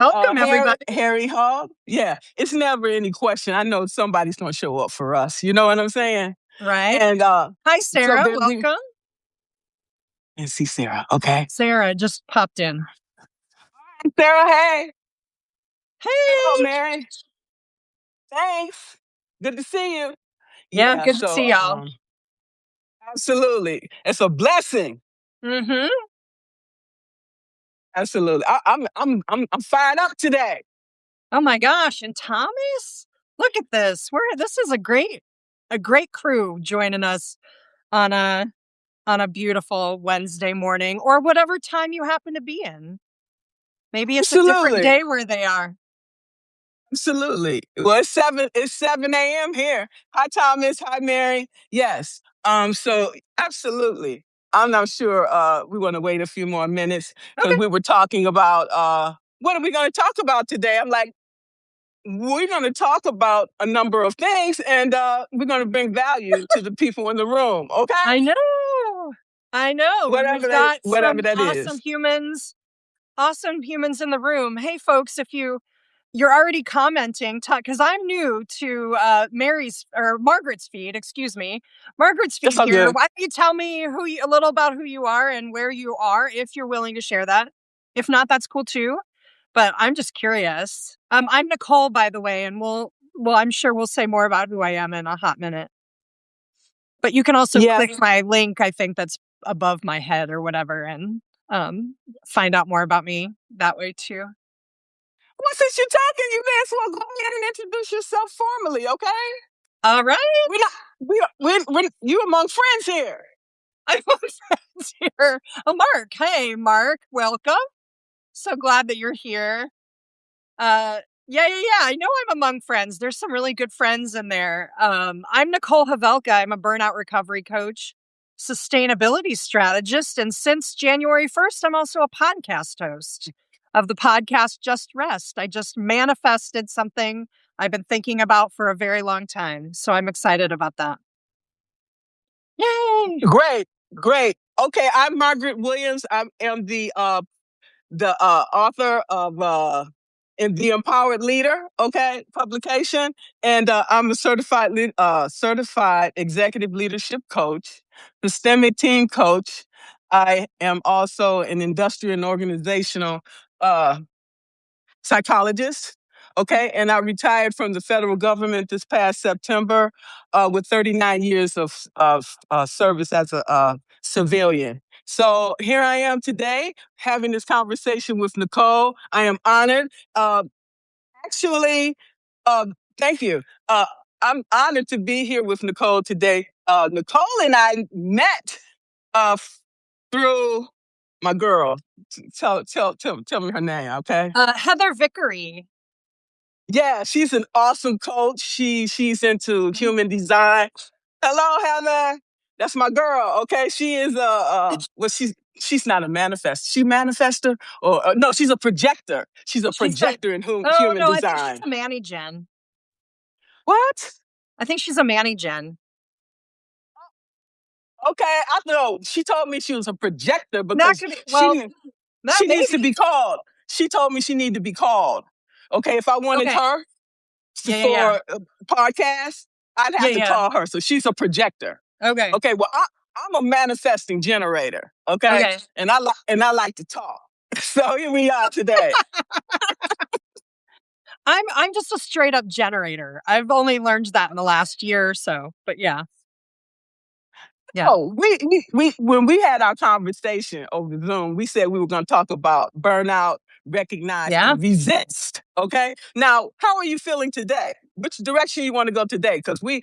Welcome, everybody. Harry Hog. Yeah, it's never any question. I know somebody's going to show up for us. You know what I'm saying? Right. And Hi, so Sarah. then we Welcome. and see Sarah. Okay, Sarah just popped in. Sarah. Hey, hello, Hey. Mary. Thanks. Good to see you. Yeah, Yeah. good to see So y'all. absolutely, it's a blessing. Mm-hmm. Absolutely. I'm fired up today. Oh my gosh. And Thomas, look at this. This is a great crew joining us on a beautiful Wednesday morning or whatever time you happen to be in. Maybe it's a different Absolutely. day where they are. Absolutely. Well, it's 7 a.m. here. Hi, Thomas. Hi, Mary. Yes. So absolutely. I'm not sure we want to wait a few more minutes because Okay. we were talking about what are we going to talk about today? I'm like, we're going to talk about a number of things and we're going to bring value to the people in the room. Okay. I know. We've got Whatever some that is. awesome humans in the room. Hey, folks, if you're already commenting, because I'm new to Margaret's feed. Excuse me, Margaret's That's feed all here. good. Why don't you tell me a little about who you are and where you are, if you're willing to share that. If not, that's cool too. But I'm just curious. I'm Nicole, by the way, and I'm sure we'll say more about who I am in a hot minute. But you can also click my link, I think that's above my head or whatever, and find out more about me that way too. Well, since you're talking, you may as well go ahead and introduce yourself formally, okay? All right. We're you among friends here. I'm among friends here. Oh, Mark. Hey, Mark. Welcome. So glad that you're here. Yeah. I know I'm among friends. There's some really good friends in there. I'm Nicole Havelka. I'm a burnout recovery coach, sustainability strategist, and since January 1st, I'm also a podcast host of the podcast Just Rest. I just manifested something I've been thinking about for a very long time. So I'm excited about that. Yay! Great. Okay, I'm Margaret Williams. I am the author of in the Empowered Leader, okay, publication, and I'm a certified executive leadership coach, systemic team coach. I am also an industrial and organizational uh, psychologist. Okay, and I retired from the federal government this past September with 39 years of service as a civilian. So here I am today having this conversation with Nicole. I am honored. Actually, uh, thank you. I'm honored to be here with Nicole today. Nicole and I met through my girl. Tell me her name, okay? Heather Vickery. Yeah, she's an awesome coach. She's into human design. Hello, Heather. That's my girl. Okay, she is she's not a manifest. She manifester or no? She's a projector. She's a projector in human no, I think design. she's a Manny Gen. What? I think she's a Manny Gen. Okay, I know. She told me she was a projector because she needs to be called. She told me she needed to be called. Okay, if I wanted her for a podcast, I'd have to call her. So she's a projector. Okay. Okay. Well, I'm a manifesting generator. Okay. And I like to talk. So here we are today. I'm just a straight up generator. I've only learned that in the last year or so. But yeah. Yeah. Oh, we when we had our conversation over Zoom, we said we were going to talk about burnout, recognize, and resist. Okay. Now, how are you feeling today? Which direction you want to go today? Because we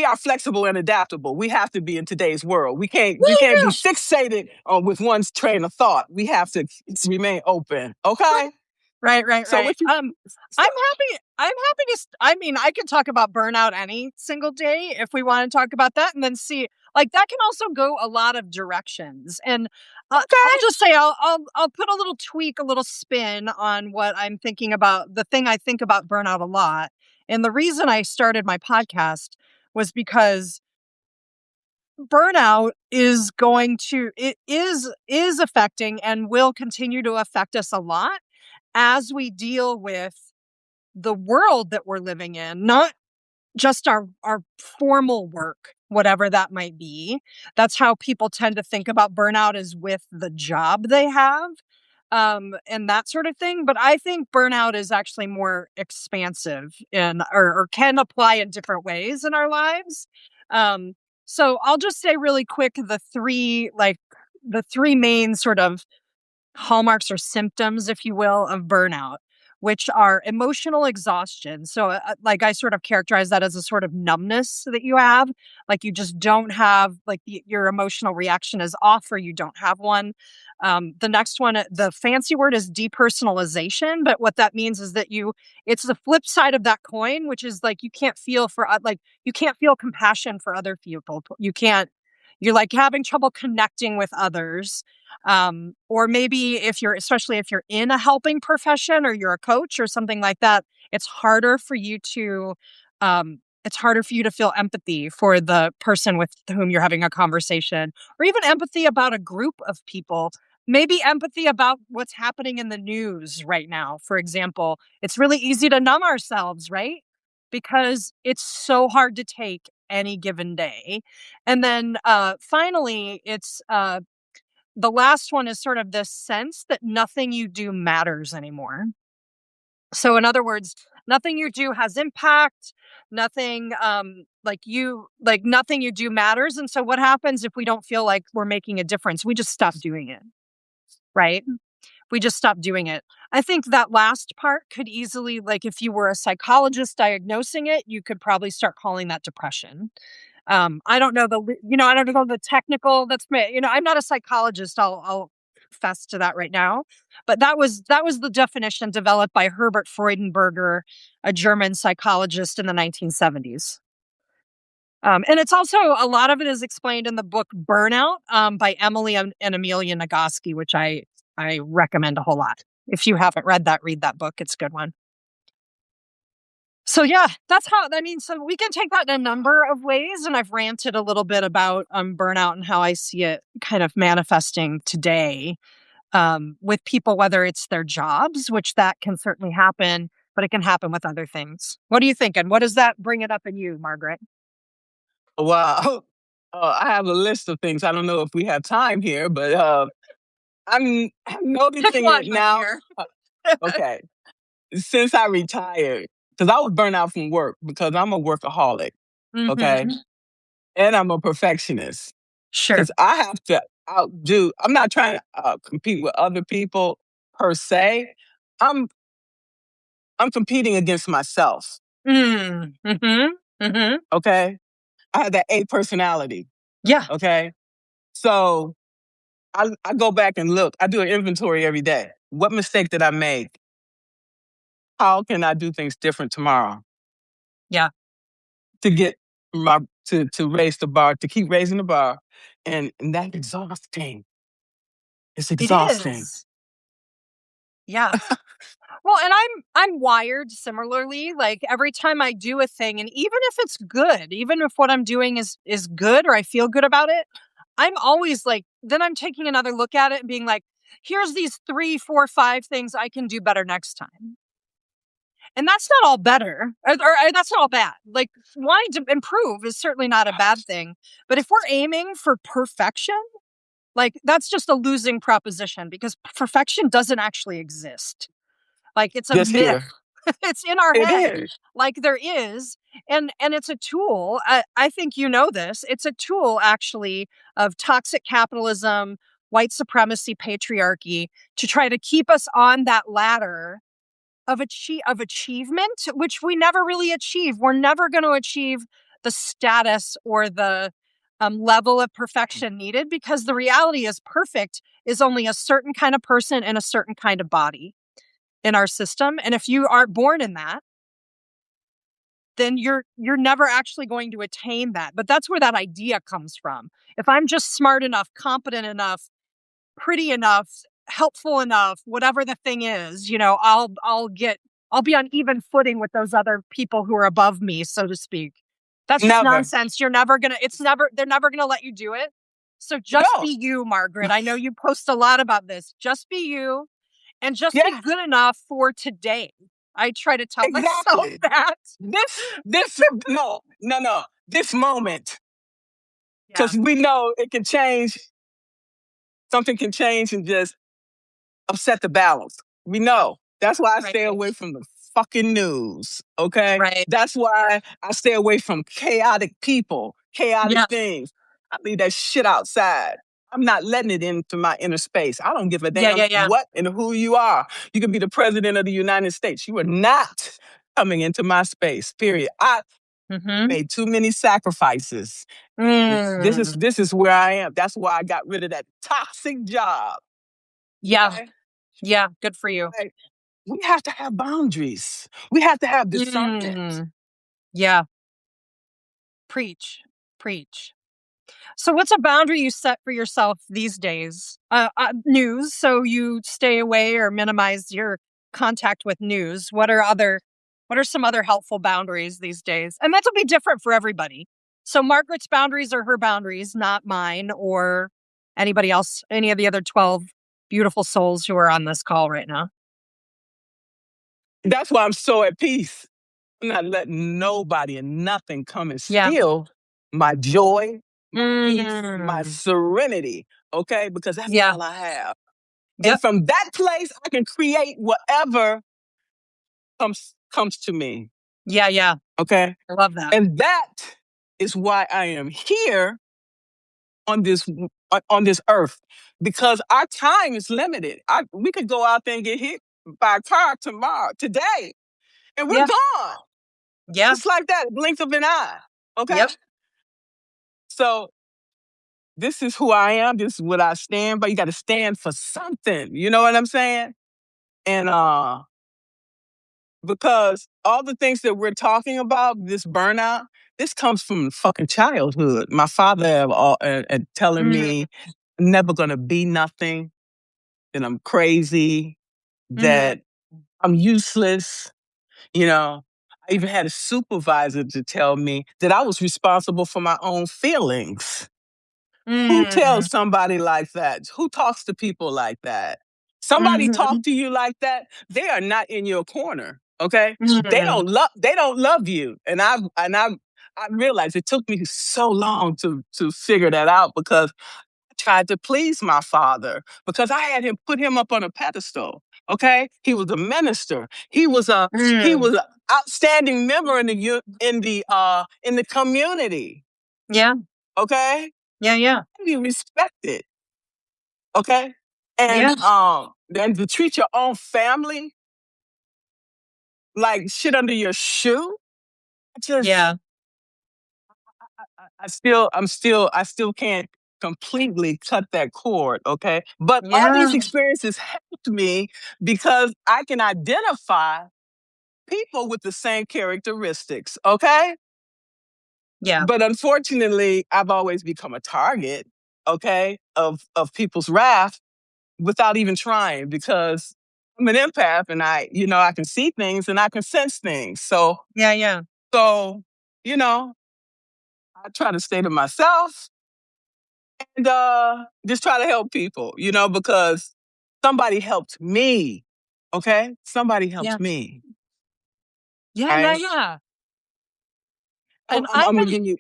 are flexible and adaptable. We have to be in today's world. We can't be fixated on with one's train of thought. We have to remain open. Okay. Right. So I'm happy to. I mean, I could talk about burnout any single day if we want to talk about that, and then see like that can also go a lot of directions. And I'll just say I'll put a little tweak, a little spin on what I'm thinking about. The thing I think about burnout a lot, and the reason I started my podcast was because burnout is affecting and will continue to affect us a lot as we deal with the world that we're living in, not just our formal work, whatever that might be. That's how people tend to think about burnout, is with the job they have, and that sort of thing. But I think burnout is actually more expansive or can apply in different ways in our lives. Um, so I'll just say really quick the three main sort of hallmarks or symptoms, if you will, of burnout, which are emotional exhaustion. So, like, I sort of characterize that as a sort of numbness that you have. Like, you just don't have, like, your emotional reaction is off, or you don't have one. The next one, the fancy word is depersonalization. But what that means is that it's the flip side of that coin, which is like you can't feel compassion for other people. You're like having trouble connecting with others, or maybe especially if you're in a helping profession or you're a coach or something like that, it's harder for you to feel empathy for the person with whom you're having a conversation, or even empathy about a group of people. Maybe empathy about what's happening in the news right now. For example, it's really easy to numb ourselves, right? Because it's so hard to take any given day. And then finally, it's the last one is sort of this sense that nothing you do matters anymore. So, in other words, nothing you do has impact. Nothing, nothing you do matters. And so, what happens if we don't feel like we're making a difference? We just stop doing it, right? We just stop doing it. I think that last part could easily, like, if you were a psychologist diagnosing it, you could probably start calling that depression. I don't know I don't know the technical. That's me. I'm not a psychologist. I'll fess to that right now. But that was the definition developed by Herbert Freudenberger, a German psychologist in the 1970s. And it's also, a lot of it is explained in the book Burnout, by Emily and Amelia Nagoski, which I recommend a whole lot. If you haven't read that, read that book. It's a good one. So yeah, that's how, I mean, so we can take that in a number of ways. And I've ranted a little bit about burnout and how I see it kind of manifesting today, with people, whether it's their jobs, which that can certainly happen, but it can happen with other things. What are you thinking? What does that bring it up in you, Margaret? Wow. I have a list of things. I don't know if we have time here, but I'm Pick noticing one, it my now. dear. Okay. Since I retired, because I was burnt out from work because I'm a workaholic. Okay. Hmm. And I'm a perfectionist Sure. because I have to I'm not trying to compete with other people per se. I'm, I'm competing against myself. Mm. Hmm. Hmm. Okay. I have that A personality. Yeah, Okay. So I go back and look. I do an inventory every day. What mistake did I make? How can I do things different tomorrow yeah, to get my to raise the bar, to keep raising the bar, and that's exhausting. It's it exhausting. is. Yeah. Well, and I'm wired similarly. Like, every time I do a thing, and even if it's good, even if what I'm doing is good, or I feel good about it, I'm always like, then I'm taking another look at it and being like, here's these three, four, five things I can do better next time. And that's not all better, or that's not all bad. Like, wanting to improve is certainly not a bad thing. But if we're aiming for perfection, like, that's just a losing proposition, because perfection doesn't actually exist. Like, it's a Just myth. here. It's in our It head, is. like there is. And it's a tool. I think you know this. It's a tool, actually, of toxic capitalism, white supremacy, patriarchy, to try to keep us on that ladder of achievement, which we never really achieve. We're never going to achieve the status or the level of perfection needed, because the reality is, perfect is only a certain kind of person in a certain kind of body in our system. And if you aren't born in that, then you're never actually going to attain that. But that's where that idea comes from. If I'm just smart enough, competent enough, pretty enough, helpful enough, whatever the thing is, I'll be on even footing with those other people who are above me, so to speak. That's just Never. nonsense. They're never gonna let you do it. So just No. be you, Margaret. I know you post a lot about this. Just be you and just be Yeah, good enough for today. I try to tell myself exactly. that. No. This moment, Yeah, because we know it can change. Something can change and just upset the balance. We know. That's why I stay right. away from the fucking news. Okay. Right. That's why I stay away from chaotic people, chaotic Yeah. things. I leave that shit outside. I'm not letting it into my inner space. I don't give a Yeah, damn yeah, yeah. what and who you are. You can be the president of the United States. You are not coming into my space. Period. I Mhm. made too many sacrifices. Mm. This is where I am. That's why I got rid of that toxic job. Yeah. Okay. Yeah, good for you. Like, we have to have boundaries. We have to have discernment. Mm. Yeah, preach. Preach. So what's a boundary you set for yourself these days? News, so you stay away or minimize your contact with news. What are some other helpful boundaries these days? And that'll be different for everybody. So Margaret's boundaries are her boundaries, not mine or anybody else, any of the other 12 beautiful souls who are on this call right now. That's why I'm so at peace. I'm not letting nobody and nothing come and Yeah. steal my joy, my peace, my Mm. serenity. Okay, because that's Yeah. all I have. And Yep. from that place, I can create whatever comes to me. Yeah, yeah. Okay, I love that. and that is why I am here on this earth, because our time is limited. We could go out there and get hit by a car today, and we're Yeah. gone Yeah. just like that, blink of an eye. Okay, Yep. so this is who I am. This is what I stand by. You got to stand for something. You know what I'm saying? And because all the things that we're talking about, this burnout, this comes from fucking childhood. My father telling Mm. me I'm never gonna be nothing, that I'm crazy, Mm. that I'm useless. You know, I even had a supervisor to tell me that I was responsible for my own feelings. Who Mm. tells somebody like that? Who talks to people like that? Somebody talk Mhm. to you like that, they are not in your corner. Okay? Mhm. They don't love you. I realized it took me so long to figure that out, because I tried to please my father, because I had him put him up on a pedestal. Okay? He was a minister. He Mm. was an outstanding member in the community. Yeah. Okay? Yeah, yeah. Be respected. Okay? And Yeah. then to treat your own family like shit under your shoe. I just Yeah. I still can't completely cut that cord, okay? But all Yeah. these experiences helped me, because I can identify people with the same characteristics, okay? Yeah. But unfortunately, I've always become a target, okay, of people's wrath without even trying, because I'm an empath, and I can see things and I can sense things. Yeah, yeah. So, you know, I try to stay to myself and just try to help people, because somebody helped me. Okay? Somebody Yeah. helped me. Yeah, All yeah, right. yeah. And I've I'm gonna been give you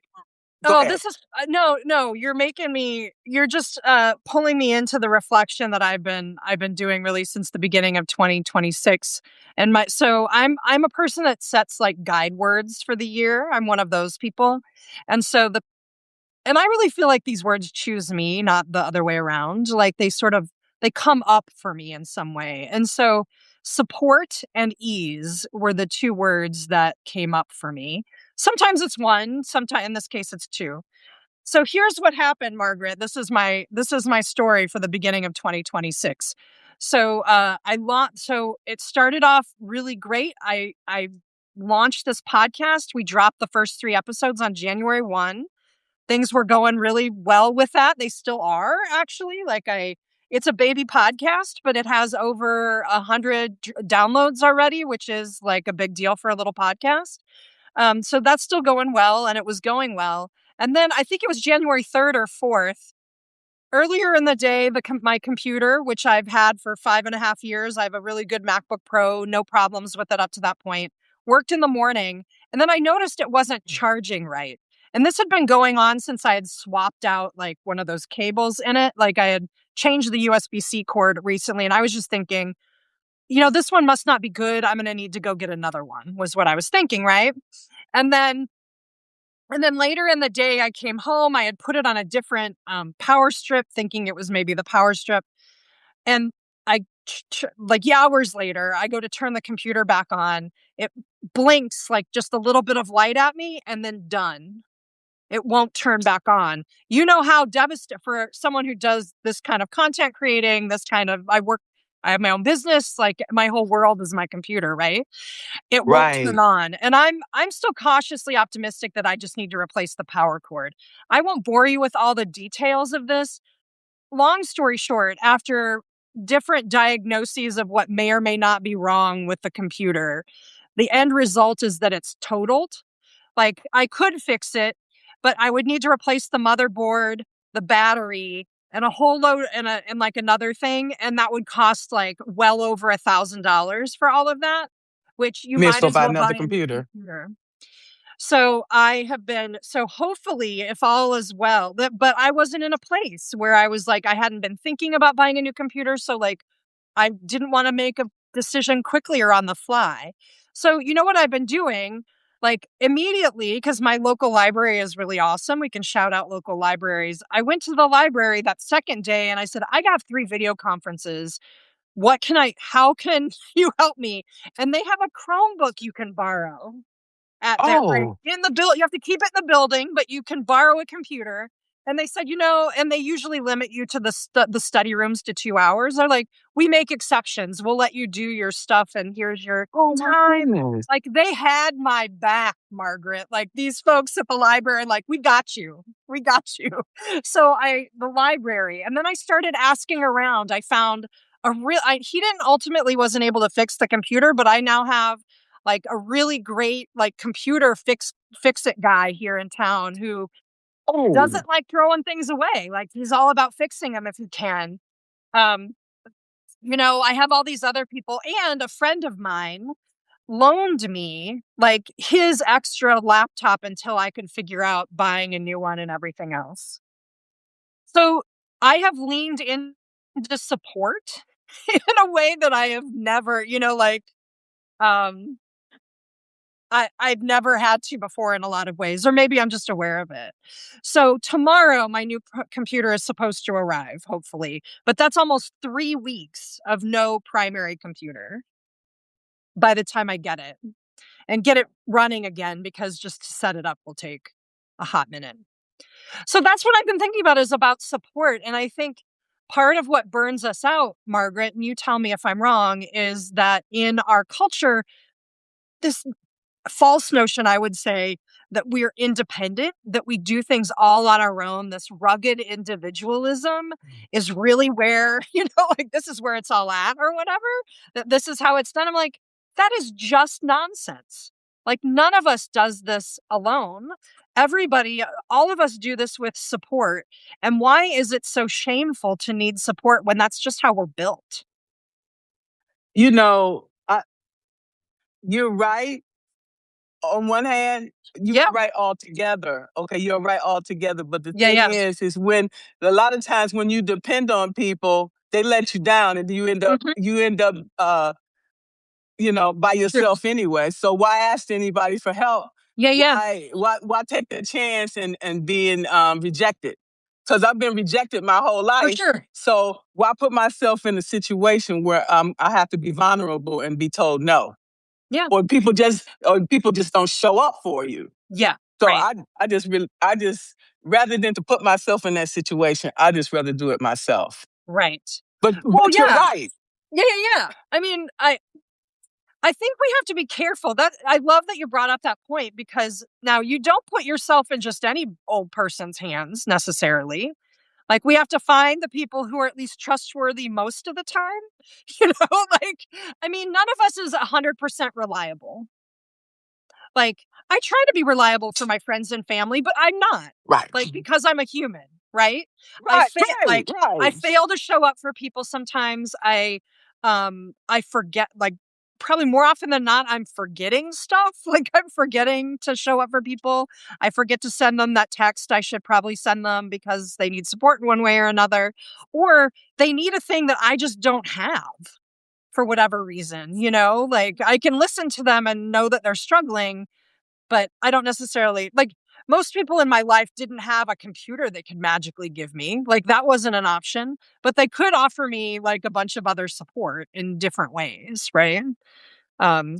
go oh, ahead. this is no, no, you're just pulling me into the reflection that I've been doing really since the beginning of 2026. And I'm a person that sets like guide words for the year. I'm one of those people. And so the And I really feel like these words choose me, not the other way around. Like they come up for me in some way. And so support and ease were the two words that came up for me. Sometimes it's one, sometimes in this case it's two. So here's what happened, Margaret. This is my story for the beginning of 2026. So it started off really great. I launched this podcast. We dropped the first 3 episodes on January 1. Things were going really well with that. They still are actually. It's a baby podcast, but it has over 100 downloads already, which is like a big deal for a little podcast. So that's still going well, and it was going well. And then I think it was January 3rd or 4th. Earlier in the day, my computer, which I've had for 5.5 years, I have a really good MacBook Pro, no problems with it up to that point, worked in the morning. And then I noticed it wasn't charging right. And this had been going on since I had swapped out like one of those cables in it. Like I had changed the USB-C cord recently. And I was just thinking, this one must not be good. I'm going to need to go get another one, was what I was thinking. Right. And then and then later in the day, I came home. I had put it on a different power strip, thinking it was maybe the power strip. And like hours later, I go to turn the computer back on. It blinks like just a little bit of light at me and then done. It won't turn back on. You know how devastating for someone who does this kind of content creating, I have my own business, like my whole world is my computer, right? It won't turn Right. on. And I'm still cautiously optimistic that I just need to replace the power cord. I won't bore you with all the details of this. Long story short, after different diagnoses of what may or may not be wrong with the computer, the end result is that it's totaled. Like I could fix it, but I would need to replace the motherboard, the battery, and a whole load and like another thing, and that would cost like well over $1,000 for all of that, which you You may as might well as buy well another buy a new computer. computer. So hopefully if all is well, but I wasn't in a place where I was like I hadn't been thinking about buying a new computer, so like I didn't want to make a decision quickly or on the fly. So, you know what I've been doing? Like immediately, because my local library is really awesome. We can shout out local libraries. I went to the library that second day and I said, I got 3 video conferences. How can you help me? And they have a Chromebook you can borrow at their like Oh, in the build. You have to keep it in the building, but you can borrow a computer. And they said, and they usually limit you to the study rooms to 2 hours. They're like, we make exceptions. We'll let you do your stuff, and here's your oh my time. goodness. Like they had my back, Margaret. Like these folks at the library, like we got you, we got you. So the library, and then I started asking around. I found he didn't ultimately wasn't able to fix the computer, but I now have like a really great like computer fix it guy here in town who Oh, doesn't like throwing things away. Like he's all about fixing them if he can. Um, I have all these other people, and a friend of mine loaned me like his extra laptop until I could figure out buying a new one and everything else. So I have leaned into support in a way that I have never, um I've never had to before in a lot of ways, or maybe I'm just aware of it. So tomorrow, my new computer is supposed to arrive, hopefully, but that's almost 3 weeks of no primary computer by the time I get it and get it running again, because just to set it up will take a hot minute. So that's what I've been thinking about, is about support. And I think part of what burns us out, Margaret, and you tell me if I'm wrong, is that in our culture, this false notion, I would say, that we're independent, that we do things all on our own. This rugged individualism is really where, like this is where it's all at or whatever, that this is how it's done. I'm like, that is just nonsense. Like none of us does this alone. Everybody, all of us do this with support. And why is it so shameful to need support when that's just how we're built? you know, I, you're right. On one hand, you Yeah. are right altogether. Okay, you're right altogether. But the Yeah. thing Yeah. is when a lot of times when you depend on people, they let you down, and Hmm. you end up by Sure. yourself anyway. So why ask anybody for help? Yeah. Yeah. Why take the chance and being rejected? Because I've been rejected my whole For life. sure. So why put myself in a situation where I have to be vulnerable and be told no? Yeah. Or people just don't show up for you. Yeah. So Right. I just rather than to put myself in that situation, I just rather do it myself. Right. But Well, but you're yeah. right. Yeah, yeah, yeah. I mean, I think we have to be careful. That I love that you brought up that point, because now you don't put yourself in just any old person's hands necessarily. Like we have to find the people who are at least trustworthy most of the time. Like I mean, none of us is 100% reliable. Like I try to be reliable for my friends and family, but I'm not. Right. Like, because I'm a human, right? Right, right, I right. fail to show up for people sometimes. I forget, like, probably more often than not, I'm forgetting stuff. Like, I'm forgetting to show up for people. I forget to send them that text I should probably send them because they need support in one way or another, or they need a thing that I just don't have for whatever reason, like I can listen to them and know that they're struggling, but I don't necessarily like most people in my life didn't have a computer they could magically give me. Like that wasn't an option, but they could offer me like a bunch of other support in different ways, right? Um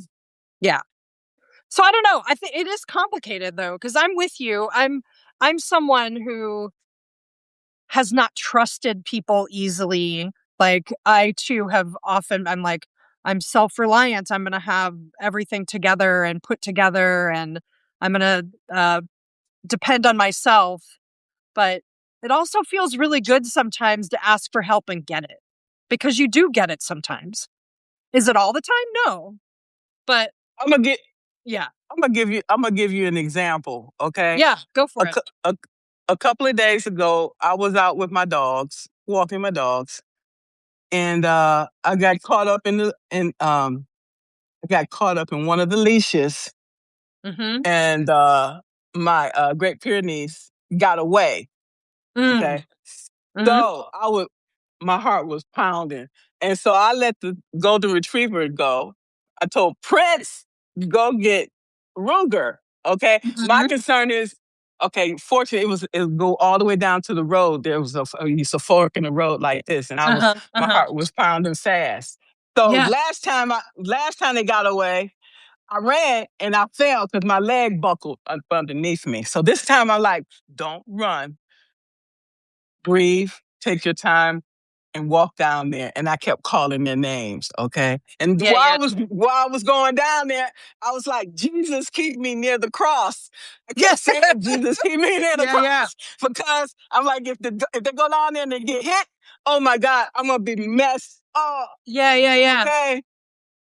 yeah. So I don't know. I think it is complicated though cuz I'm with you. I'm someone who has not trusted people easily. Like I too have often I'm like I'm self-reliant. I'm going to have everything together and put together and I'm going to depend on myself, but it also feels really good sometimes to ask for help and get it because you do get it sometimes. Is it all the time? No. But I'm gonna get. yeah. I'm gonna give you an example. Okay. Yeah, go A, for it. cou- a, a couple of days ago, I was out with my dogs, walking my dogs, and I got caught up I got caught up in one of the leashes, Mhm. and my Great Pyrenees got away. Mm. Okay. Mhm. So my heart was pounding. And so I let the golden retriever go. I told Prince, go get Ruger. Okay. My Mhm. concern is, okay, fortunately it would go all the way down to the road. There was a fork in the road like this. And Uh-huh. my Uh-huh. heart was pounding fast. So Yeah. last time they got away, I ran and I fell because my leg buckled up underneath me. So this time I'm like, don't run, breathe, take your time, and walk down there. And I kept calling their names, okay? And Yeah, yeah. while I was going down there, I was like, Jesus, keep me near the cross. I Yeah. kept saying, Jesus, keep me near the Yeah, yeah. cross. Because I'm like, if they go down there and they get hit, oh my God, I'm gonna be messed up. Yeah, yeah, yeah. Okay.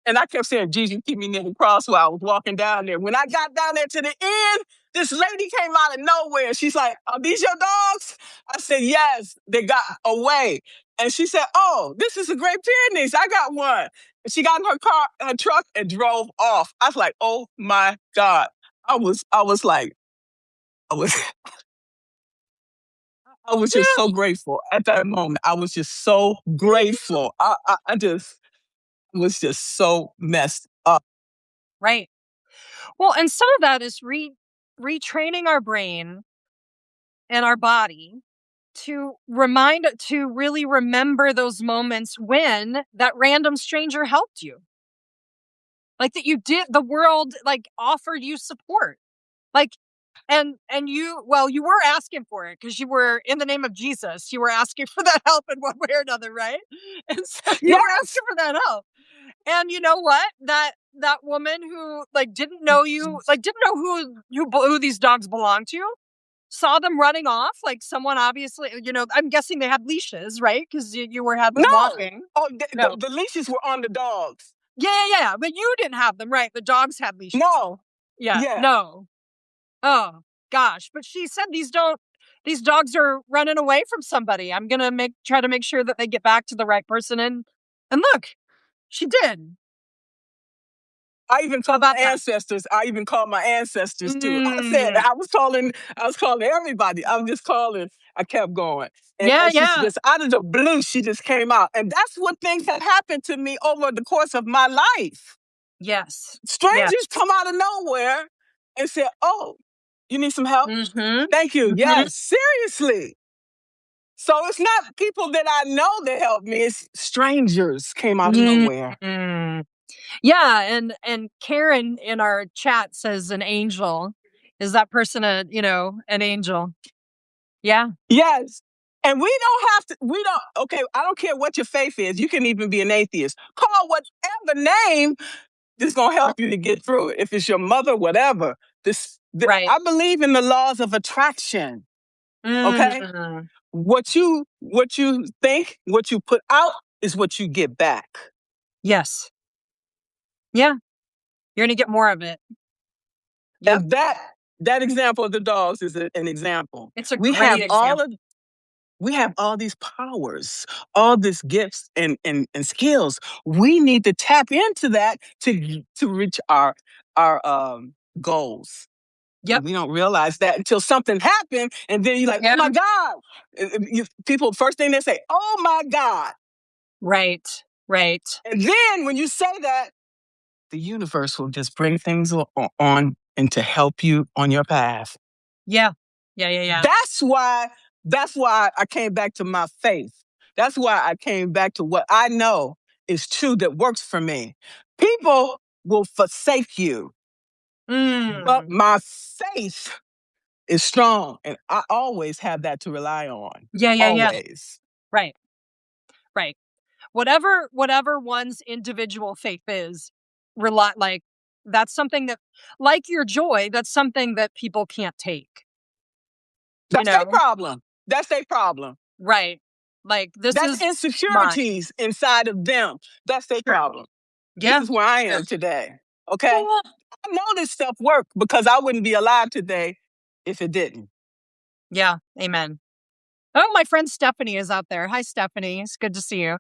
And I kept saying, Jesus, keep me near the cross while I was walking down there. When I got down there to the end, this lady came out of nowhere. She's like, are these your dogs? I said, yes, they got away. And she said, oh, this is a Great Pyrenees. I got one. And she got in her truck and drove off. I was like, oh my God. I was like, I was, I was just Yeah. so grateful at that moment. I was just so grateful. I just was just so messed up. Right. Well, and some of that is retraining our brain and our body to really remember those moments when that random stranger helped you. Like that you did the world like offered you support. Like and you were asking for it because you were in the name of Jesus. You were asking for that help in one way or another, right? And so you were Yes. asking for that help. And you know what? That woman who like didn't know you, like didn't know who these dogs belonged to, saw them running off. Like someone obviously, I'm guessing they had leashes, right? Because you had them No. walking. Oh, No. the leashes were on the dogs. Yeah, yeah, yeah. But you didn't have them, right? The dogs had leashes. No. Yeah. Yeah. No. Oh gosh. But she said these dogs are running away from somebody. I'm gonna try to make sure that they get back to the right person. And look, she did. I even How called about my that? ancestors. I even called my ancestors too. I said Mm, I was calling everybody. I was just calling. I kept going. yeah, And she's yeah. just out of the blue, she just came out. And that's what things have happened to me over the course of my life. Yes. Strangers Yes. come out of nowhere and say, oh, you need some help? Mhm. Thank you. Mhm. Yes, seriously. So it's not people that I know that helped me. It's strangers came out of nowhere. Mm. Yeah, and Karen in our chat says an angel. Is that person an angel? Yeah. Yes. And we don't, okay, I don't care what your faith is. You can even be an atheist. Call whatever name is going to help you to get through it. If it's your mother, whatever. Right. I believe in the laws of attraction. Okay. Mm. What you think, what you put out is what you get back. Yes. Yeah. You're gonna get more of it. Yep. And that example of the dogs is an example. It's a We great have example. all these powers, all these gifts and skills. We need to tap into that to reach our goals. Yep. And we don't realize that until something happened, and then you're like, "Oh Yeah. my God!" People first thing they say, "Oh my God!" Right. Right. And then when you say that, the universe will just bring things on and to help you on your path. Yeah. Yeah. Yeah. Yeah. That's why. That's why I came back to my faith. That's why I came back to what I know is true that works for me. People will forsake you, but Mm. my faith is strong, and I always have that to rely on. Yeah. Yeah. Yeah. Always. Right. Right. Whatever one's individual faith is, rely like that's something that, like your joy, that's something that people can't take. You That's their know. problem. That's their problem. Right. Like this That's is mine. insecurities inside of them. That's their Sure. problem. This Yeah. is where I Sure. am today. Yeah. Okay. Yeah. I know this stuff worked because I wouldn't be alive today if it didn't. Yeah. Amen. Oh, my friend Stephanie is out there. Hi, Stephanie. It's good to see you.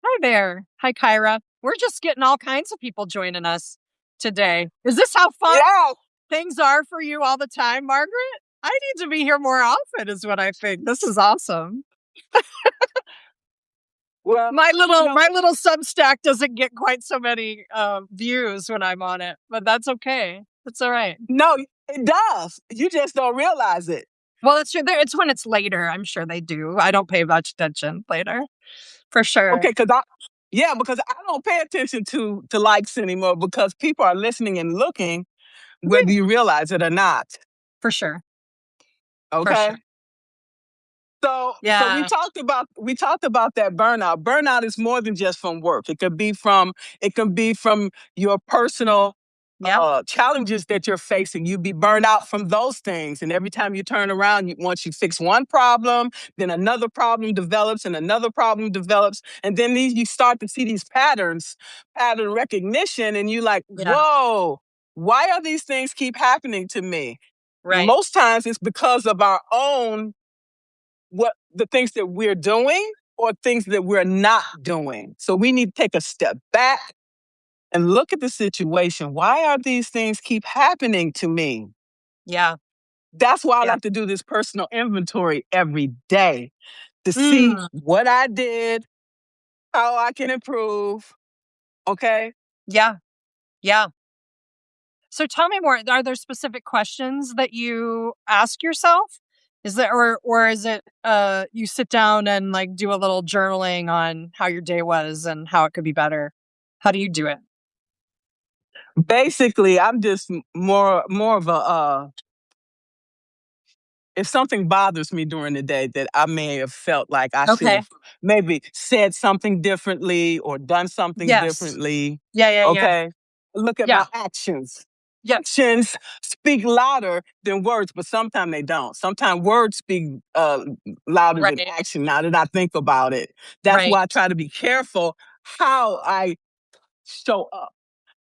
Hi there. Hi, Kyra. We're just getting all kinds of people joining us today. Is this how fun Yeah. things are for you all the time, Margaret? I need to be here more often, is what I think. This is awesome. Well, My you little know, my little Substack doesn't get quite so many views when I'm on it, but that's okay. It's all right. no, it does. You just don't realize it. Well, it's true. It's when it's later. I'm sure they do. I don't pay much attention later, for sure. Okay, because I don't pay attention to likes anymore because people are listening and looking whether Right. you realize it or not. For sure. For Okay. sure. So Yeah. we talked about that burnout. Burnout is more than just from work. It can be from your personal Yep. challenges that you're facing. You be burned out from those things, and every time you turn around, once you fix one problem, then another problem develops, and another problem develops, and then you start to see these patterns, pattern recognition, and you like, Yeah. whoa, why are these things keep happening to me? Right. Most times, it's because of our own what the things that we're doing or things that we're not doing. So we need to take a step back and look at the situation. Why are these things keep happening to me? Yeah. That's why I Yeah. like to do this personal inventory every day to see Mm. what I did, how I can improve. Okay. Yeah. Yeah. So tell me more. Are there specific questions that you ask yourself? Is there, or is it you sit down and like do a little journaling on how your day was and how it could be better? How do you do it? Basically, I'm just more of a if something bothers me during the day that I may have felt like I should Okay. have maybe said something differently or done something Yes. differently, Yeah, yeah, yeah. okay? Look at Yeah. my actions. Yep. Actions speak louder than words, but sometimes they don't. Sometimes words speak louder than Right. action now that I think about it. That's Right. why I try to be careful how I show up.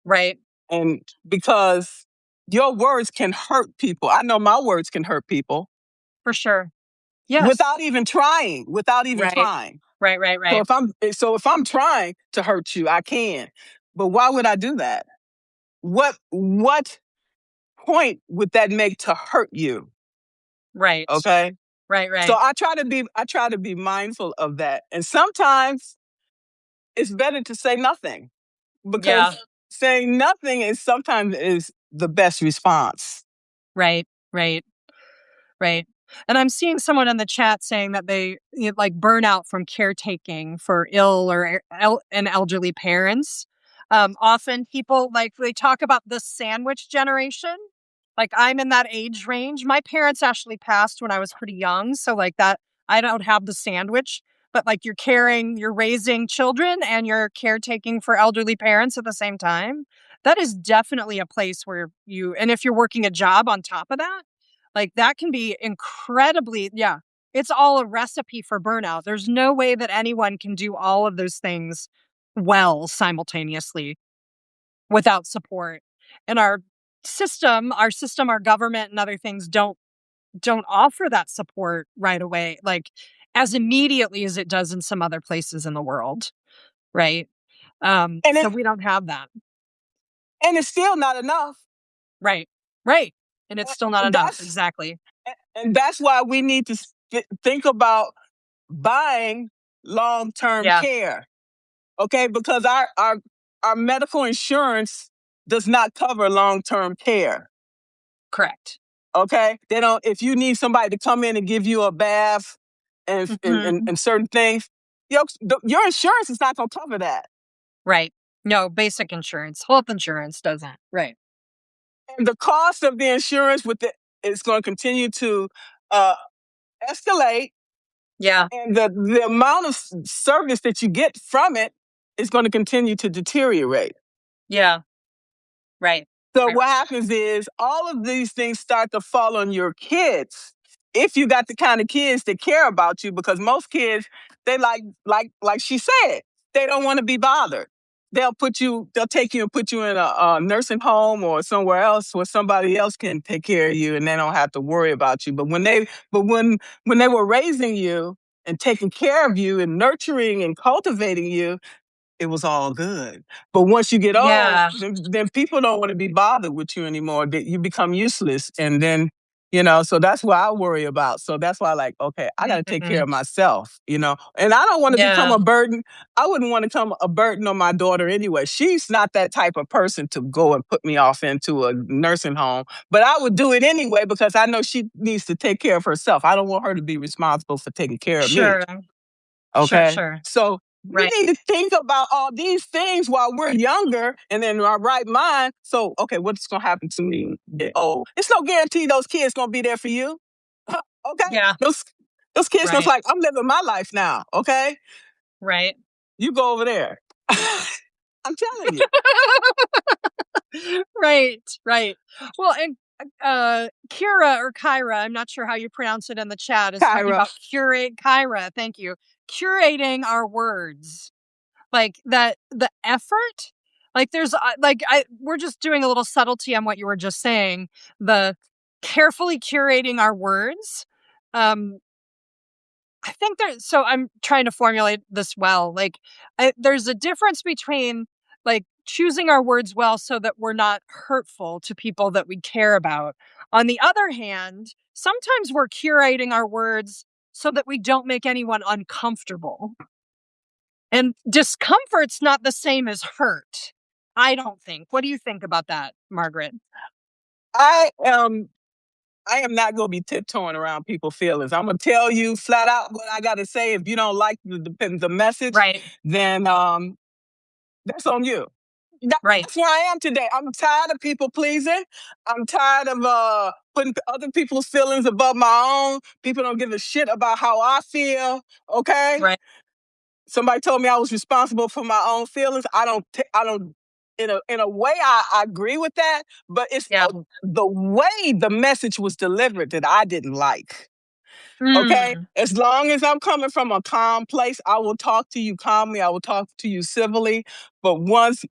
Right. And because your words can hurt people. I know my words can hurt people For sure. Yes. without even Right. trying. Right, right, So right. if I'm trying to hurt you, I can. But why would I do that? What point would that make to hurt you? Right. Okay? Right, So right. I try to be mindful of that. And sometimes it's better to say nothing Yeah. because saying nothing is sometimes is the best response. Right. Right. Right. And I'm seeing someone in the chat saying that they like burnout from caretaking for ill or and elderly parents. Often people like they talk about the sandwich generation. Like I'm in that age range. My parents actually passed when I was pretty young, so like that I don't have the sandwich. But like you're raising children and you're caretaking for elderly parents at the same time. That is definitely a place where and if you're working a job on top of that, like, that can be incredibly yeah, it's all a recipe for burnout. There's no way that anyone can do all of those things well simultaneously without support. And our our government and other things don't offer that support right away, like as immediately as it does in some other places in the world, right? And So it we don't have that. and it's still not enough. Right. Right. And it's still not And enough. that's Exactly. and that's why we need to think about buying long-term Yeah. care. Okay, because our medical insurance does not cover long-term care. Correct. Okay, they don't. If you need somebody to come in and give you a bath Mhm. and certain things, your insurance is not going to cover that. Right. No, basic insurance, health insurance doesn't. Right. And the cost of the insurance with it is going to continue to uh, escalate, Yeah. and the amount of service that you get from it is going to continue to deteriorate. Yeah. Right. So Right. what Right. happens is all of these things start to fall on your kids. If you got the kind of kids that care about you, because most kids, they like she said, they don't want to be bothered. They'll take you and put you in a nursing home or somewhere else where somebody else can take care of you and they don't have to worry about you. But when they were raising you and taking care of you and nurturing and cultivating you, it was all good. But once you get old, Yeah. then people don't want to be bothered with you anymore. That you become useless, and then so that's what I worry about. So that's why, like, okay, I got to take care Mhm. of myself, and I don't want to become Yeah. a burden. I wouldn't want to become a burden on my daughter anyway. She's not that type of person to go and put me off into a nursing home, but I would do it anyway because I know she needs to take care of herself. I don't want her to be responsible for taking care of me. Sure. Sure. Okay. Sure. So we Right. need to think about all these things while we're younger and in our right mind. So, okay, what's going to happen to me? Oh, it's no guarantee those kids going to be there for you. Okay. Yeah. Those kids going to Right. like, I'm living my life now. Okay. Right. You go over there. I'm telling you, Right. Right. Well, and Kira or Kyra, I'm not sure how you pronounce it in the chat, is talking Kyra. about curate Kyra. Thank you. Curating our words. Like that the effort, like there's like I we're just doing a little subtlety on what you were just saying, the carefully curating our words. um I think so I'm trying to formulate this well, like there's a difference between like choosing our words well so that we're not hurtful to people that we care about. On the other hand, sometimes we're curating our words so that we don't make anyone uncomfortable. And discomfort's not the same as hurt, I don't think. What do you think about that, Margaret? I am. I am not going to be tiptoeing around people's feelings. I'm going to tell you flat out what I got to say. If you don't like the message, Right, then that's on you. right, That's where I am today. I'm tired of people pleasing. I'm tired of putting other people's feelings above my own. People don't give a shit about how I feel. Okay. right. Somebody told me I was responsible for my own feelings. I don't. In a way, I agree with that, but it's Yeah. the way the message was delivered that I didn't like. Okay. Mm, As long as I'm coming from a calm place, I will talk to you calmly. I will talk to you civilly. But once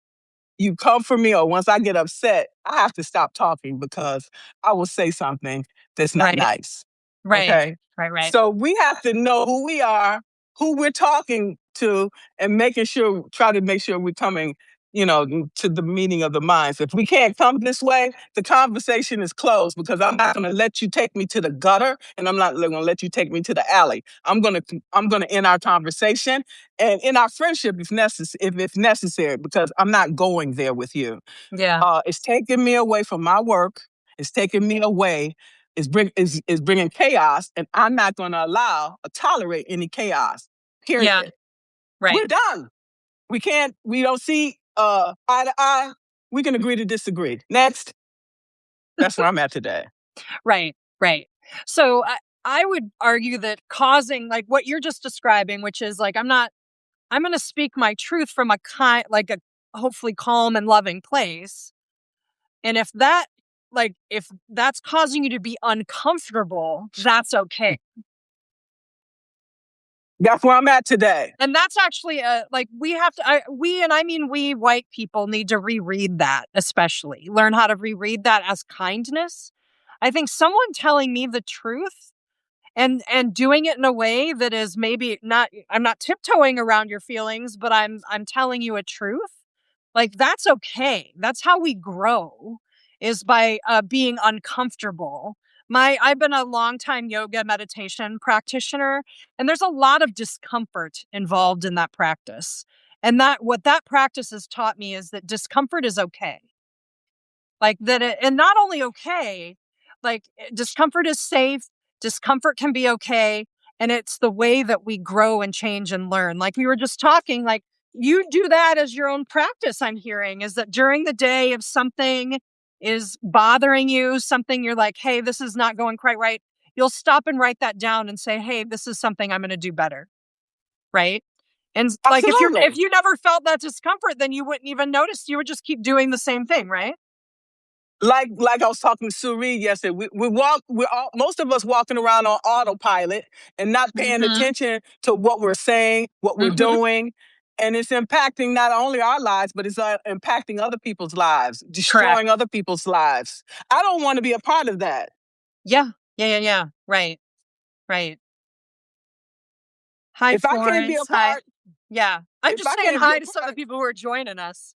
you come for me or once I get upset, I have to stop talking because I will say something that's not right, nice. right, Okay. right, right. So we have to know who we are, who we're talking to, and try to make sure we're coming, to the meeting of the minds. If we can't come this way, the conversation is closed because I'm not going to let you take me to the gutter and I'm not going to let you take me to the alley. I'm going to end our conversation and in our friendship if it's necessary, because I'm not going there with you. Yeah, It's taking me away from my work. It's taking me away. Is bringing chaos, and I'm not going to allow or tolerate any chaos. yeah, Period. right, We're done. We can't. We don't see eye to eye. We can agree to disagree. Next. That's where I'm at today. right, right. So I would argue that causing like what you're just describing, which is like I'm going to speak my truth from a like a hopefully calm and loving place. And if that's causing you to be uncomfortable, that's okay. That's where I'm at today. And that's actually like we have to, I mean, we white people need to reread that, especially learn how to reread that as kindness. I think someone telling me the truth and doing it in a way that is maybe not, I'm not tiptoeing around your feelings, but I'm telling you a truth. Like that's okay. That's how we grow, is by being uncomfortable. I've been a long time yoga meditation practitioner, and there's a lot of discomfort involved in that practice. And that what that practice has taught me is that discomfort is okay. Like that and not only okay, like discomfort is safe, discomfort can be okay, and it's the way that we grow and change and learn. Like we were just talking, like you do that as your own practice. I'm hearing is that during the day, if something is bothering you, something you're like, hey, this is not going quite right, you'll stop and write that down and say, hey, this is something I'm going to do better. Right. And like if Absolutely. you never felt that discomfort, then you wouldn't even notice. You would just keep doing the same thing. Right. Like I was talking to Sue Reed yesterday, most of us walking around on autopilot and not paying Mm-hmm. attention to what we're saying, what we're Mm-hmm. doing. And it's impacting not only our lives, but it's impacting other people's lives, Correct. destroying other people's lives. I don't want to be a part of that. Yeah. Yeah. Yeah. Yeah. Right. Right. Hi, If I can't be Florence. a Hi. part, Yeah. I'm if just I saying can't be hi a to some of the part, people who are joining us.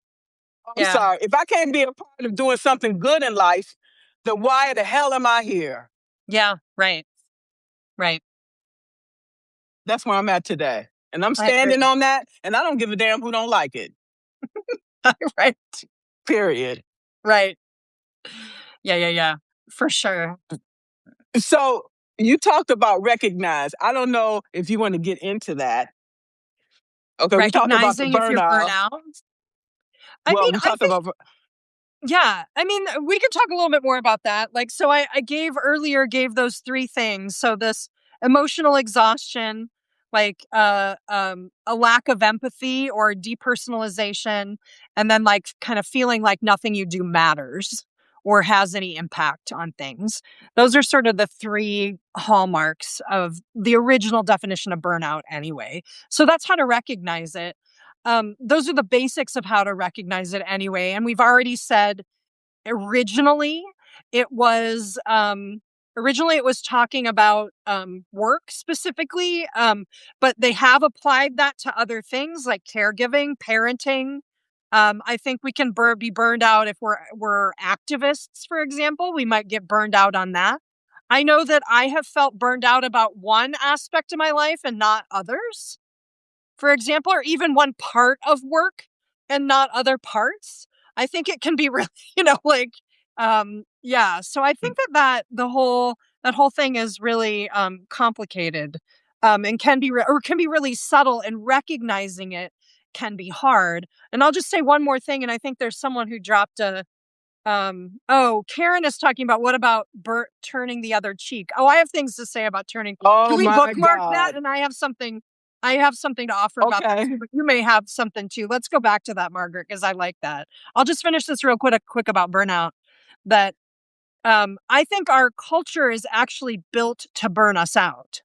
I'm Yeah. sorry, if I can't be a part of doing something good in life, then why the hell am I here? Yeah. Right. Right. That's where I'm at today. And I'm I standing agree. on that, and I don't give a damn who don't like it. Right. Period. Right. Yeah. Yeah. Yeah. For sure. So you talked about recognize. I don't know if you want to get into that. Okay, we talked about the Recognizing if you're burnout. burnout. I Well, mean, we I talked think, about yeah. I mean, we could talk a little bit more about that. Like, so I gave earlier, gave those three things. So this emotional exhaustion, like a lack of empathy or depersonalization, and then like kind of feeling like nothing you do matters or has any impact on things. Those are sort of the three hallmarks of the original definition of burnout anyway. So that's how to recognize it. Those are the basics of how to recognize it anyway. And we've already said originally it was talking about work specifically, but they have applied that to other things like caregiving, parenting. I think we can be burned out if we're activists, for example. We might get burned out on that. I know that I have felt burned out about one aspect of my life and not others, for example, or even one part of work and not other parts. I think it can be really, like, yeah. So I think that that whole thing is really complicated, and can be really subtle, and recognizing it can be hard. And I'll just say one more thing, and I think there's someone who dropped a oh, Karen is talking about what about turning the other cheek? Oh, I have things to say about turning. Can oh we my bookmark that? God. And I have something to offer about that too, Okay. but you may have something too. Let's go back to that, Margaret, because I like that. I'll just finish this real quick about burnout. That I think our culture is actually built to burn us out.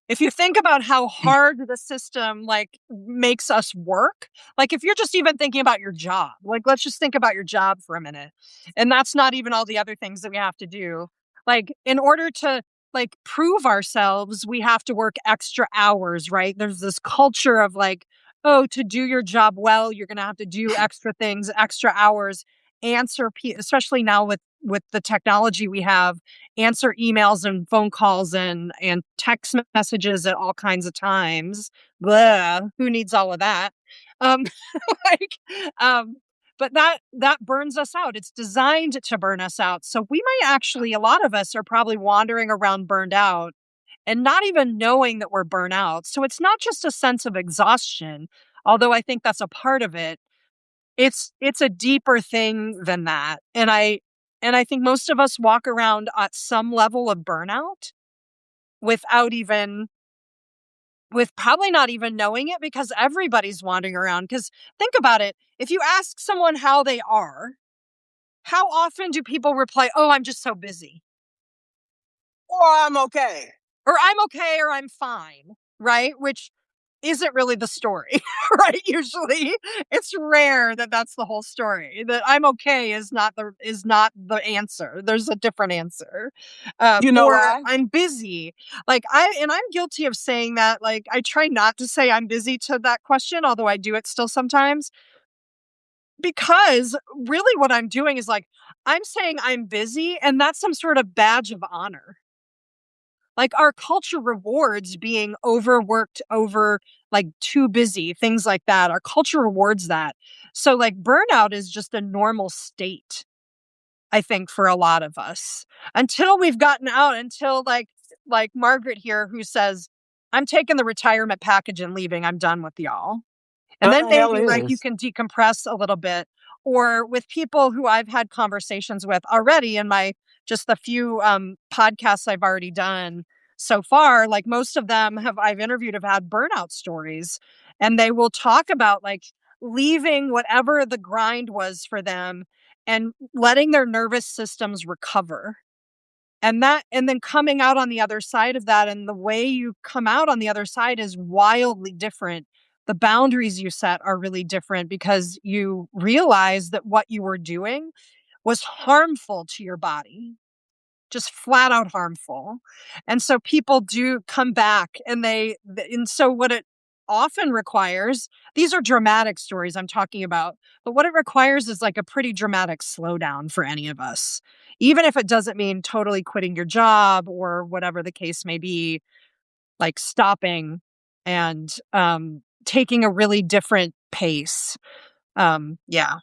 If you think about how hard the system like makes us work, like if you're just even thinking about your job, like let's just think about your job for a minute. And that's not even all the other things that we have to do. Like in order to like prove ourselves, we have to work extra hours, right? There's this culture of like, oh, to do your job well, you're going to have to do extra things, extra hours, especially now with the technology we have, answer emails and phone calls and text messages at all kinds of times. Blah, who needs all of that? Um, like, um, but that burns us out. It's designed to burn us out. So we might actually, a lot of us are probably wandering around burned out and not even knowing that we're burnt out. So it's not just a sense of exhaustion, although I think that's a part of it. It's a deeper thing than that. And I think most of us walk around at some level of burnout without even with probably not even knowing it, because everybody's wandering around. Because think about it. If you ask someone how they are, how often do people reply, "Oh, I'm just so busy," Or I'm okay. or "I'm okay," or "I'm fine"? right? Which isn't really the story, right? Usually, it's rare that that's the whole story. That I'm okay is not the answer. There's a different answer, You know or why? I'm busy. I'm guilty of saying that. Like, I try not to say I'm busy to that question, although I do it still sometimes, because really what I'm doing is like I'm saying I'm busy, and that's some sort of badge of honor. Like, our culture rewards being overworked, like, too busy, things like that. Our culture rewards that. So, like, burnout is just a normal state, I think, for a lot of us, until we've gotten out, until like Margaret here, who says, "I'm taking the retirement package and leaving. I'm done with y'all." And What then the hell maybe, like, you is? can decompress a little bit, or with people who I've had conversations with already in my just the few, podcasts I've already done so far, like, most of them I've interviewed have had burnout stories, and they will talk about, like, leaving whatever the grind was for them and letting their nervous systems recover. And then coming out on the other side of that, and the way you come out on the other side is wildly different. The boundaries you set are really different because you realize that what you were doing was harmful to your body, just flat out harmful. And so people do come back, and so what it often requires, these are dramatic stories I'm talking about, but what it requires is like a pretty dramatic slowdown for any of us. Even if it doesn't mean totally quitting your job or whatever the case may be, like stopping and taking a really different pace. Yeah.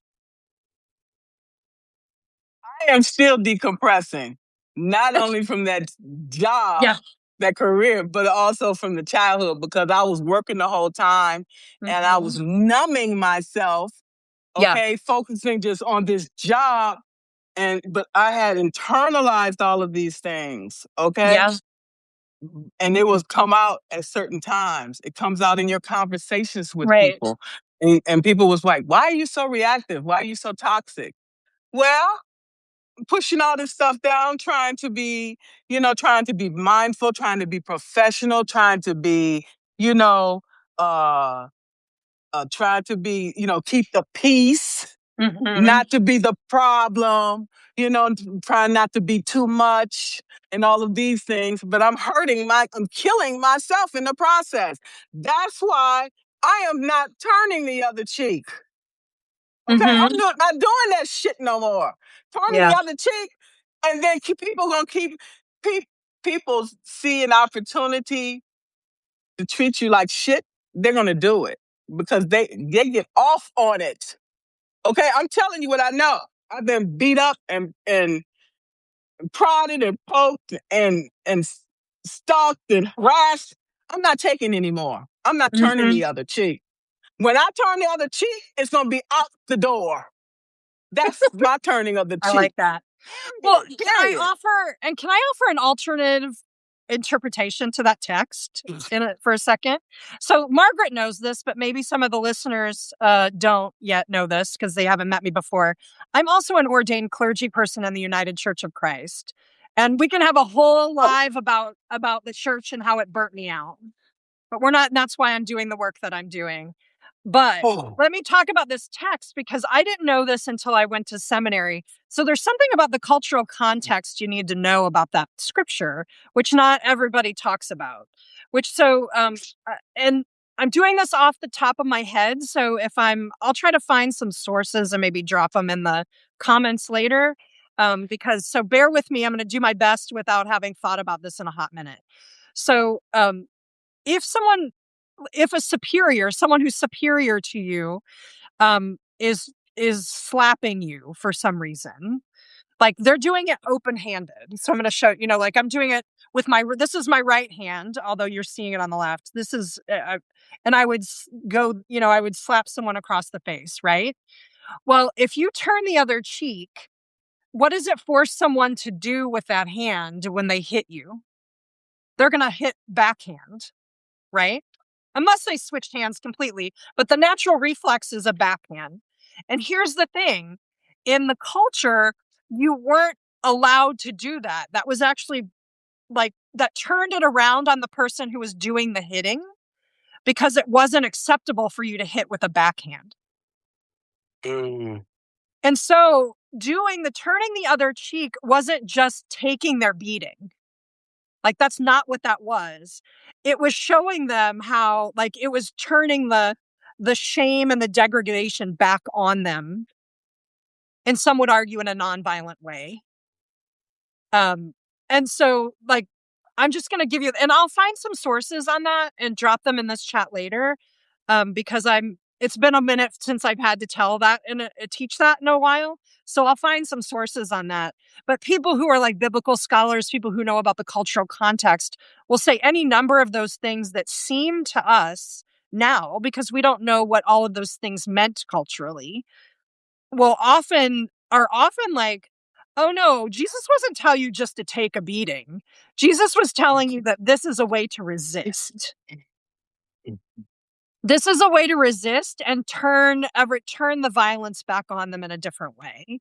I am still decompressing, not only from that job, Yeah. that career, but also from the childhood because I was working the whole time and I was Hmm. numbing myself, Yeah. okay, focusing just on this job. But I had internalized all of these things, okay? Yeah. And it was come out at certain times. It comes out in your conversations with Right. people. And people was like, why are you so reactive? Why are you so toxic? Well, pushing all this stuff down, trying to be mindful, trying to be professional, trying to be, you know, uh, trying to be, keep the peace, Hmm. not to be the problem, trying not to be too much and all of these things. But I'm killing myself in the process. That's why I am not turning the other cheek. Okay, Hmm. not doing that shit no more. Turning Yeah. the other cheek, and then people gonna keep pe- people see an opportunity to treat you like shit. They're gonna do it because they get off on it. Okay, I'm telling you what I know. I've been beat up and prodded and poked and stalked and harassed. I'm not taking anymore. I'm not turning Hmm. the other cheek. When I turn the other cheek, it's gonna be out the door. That's my turning of the I cheek. like that. Well, Period. can I offer an alternative interpretation to that text for a second? So Margaret knows this, but maybe some of the listeners don't yet know this because they haven't met me before. I'm also an ordained clergy person in the United Church of Christ, and we can have a whole Oh, live about the church and how it burnt me out. But we're not. That's why I'm doing the work that I'm doing. But oh. let me talk about this text because I didn't know this until I went to seminary. So there's something about the cultural context you need to know about that scripture, which not everybody talks about. And I'm doing this off the top of my head. So I'll try to find some sources and maybe drop them in the comments later. So bear with me. I'm going to do my best without having thought about this in a hot minute. So, if someone if a superior, someone who's superior to you, is slapping you for some reason, like they're doing it open-handed. So I'm going to show, like I'm doing it with this is my right hand, although you're seeing it on the left. This is, and I would I would slap someone across the face, right? Well, if you turn the other cheek, what does it force someone to do with that hand when they hit you? They're going to hit backhand, right? Unless they switched hands completely. But the natural reflex is a backhand. And here's the thing, in the culture, you weren't allowed to do that. That was actually that turned it around on the person who was doing the hitting because it wasn't acceptable for you to hit with a backhand. Mm. And so doing the turning the other cheek wasn't just taking their beating. Like, that's not what that was. It was showing them how, like, it was turning the shame and the degradation back on them. And some would argue in a nonviolent way. Um, and so, like, I'm just going to give you, and I'll find some sources on that and drop them in this chat later. Because it's been a minute since I've had to tell that and teach that in a while. So I'll find some sources on that. But people who are like biblical scholars, people who know about the cultural context, will say any number of those things that seem to us now, because we don't know what all of those things meant culturally, are often like, oh no, Jesus wasn't telling you just to take a beating. Jesus was telling you that this is a way to resist. This is a way to resist and turn the violence back on them in a different way.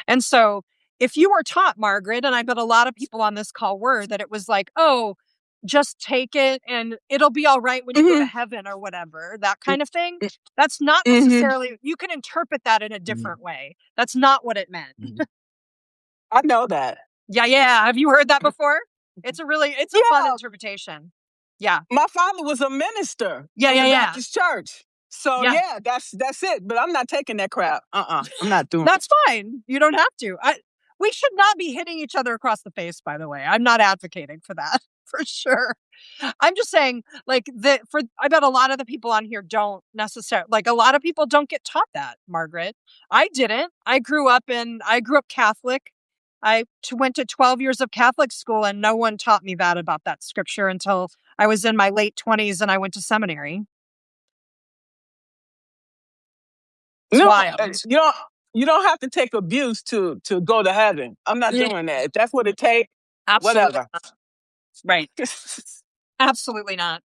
And so if you were taught, Margaret, and I bet a lot of people on this call were, that it was like, oh, just take it and it'll be all right when you go to Mhm. heaven or whatever, that kind of thing. That's not Mhm. necessarily, you can interpret that in a different way. That's not what it meant. I know that. Yeah, yeah. Have you heard that before? It's a fun Yeah, interpretation. Yeah. my father was a minister Yeah, in yeah, the yeah. Baptist church. So Yeah. yeah, that's it. But I'm not taking that crap. I'm not doing it. That's fine. You don't have to. We should not be hitting each other across the face, by the way. I'm not advocating for that for sure. I'm just saying, like, I bet a lot of the people on here don't necessarily, like, a lot of people don't get taught that, Margaret. I didn't. I grew up Catholic. Went to 12 years of Catholic school, and no one taught me that about that scripture until I was in my late 20s and I went to seminary. It's No, wild. you don't have to take abuse to go to heaven. I'm not Yeah. doing that. If that's what it takes, Absolutely whatever. not. Right. Absolutely not.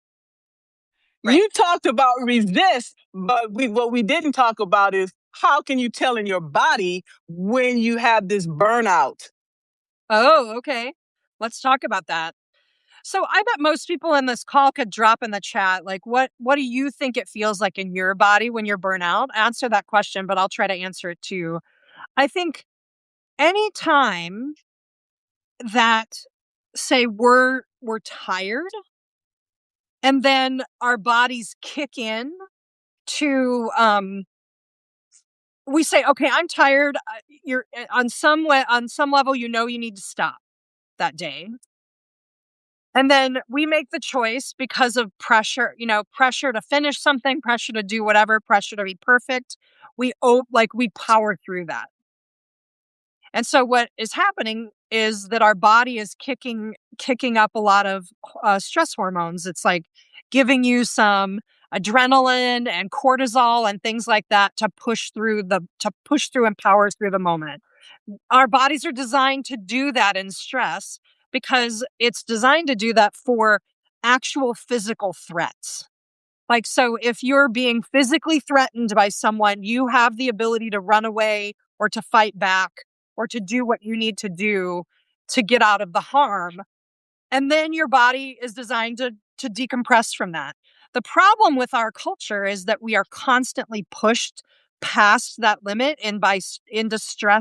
Right. You talked about resist, but what we didn't talk about is how can you tell in your body when you have this burnout? Oh, okay. Let's talk about that. So I bet most people in this call could drop in the chat, like, what do you think it feels like in your body when you're burnout? Answer that question, but I'll try to answer it too. I think anytime that, say, we're tired and then our bodies kick in to we say, okay, I'm tired. You're on some level, you know, you need to stop that day. And then we make the choice because of pressure, pressure to finish something, pressure to do whatever, pressure to be perfect. We power through that. And so what is happening is that our body is kicking up a lot of stress hormones. It's like giving you some adrenaline and cortisol and things like that to push through and power through the moment. Our bodies are designed to do that in stress because it's designed to do that for actual physical threats. Like, so if you're being physically threatened by someone, you have the ability to run away or to fight back or to do what you need to do to get out of the harm. And then your body is designed to decompress from that. The problem with our culture is that we are constantly pushed past that limit and into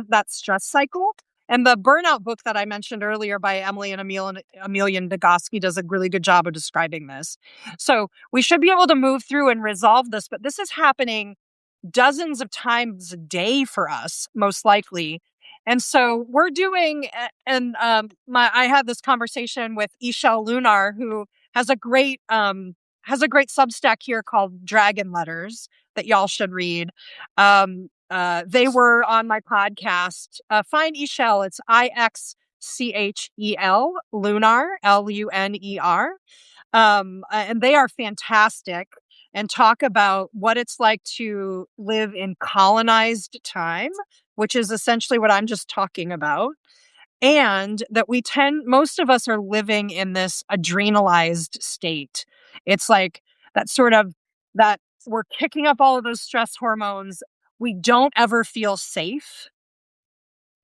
that stress cycle. And the Burnout book that I mentioned earlier by Emily and Amelia Nagoski does a really good job of describing this. So we should be able to move through and resolve this, but this is happening dozens of times a day for us, most likely. And so we're doing, and I had this conversation with Ishel Lunar, who has a great Substack here called Dragon Letters that y'all should read. They were on my podcast. Find Ishel. It's IXCHEL Lunar, LUNER. And they are fantastic and talk about what it's like to live in colonized time, which is essentially what I'm just talking about. And that most of us are living in this adrenalized state. It's like that we're kicking up all of those stress hormones. We don't ever feel safe.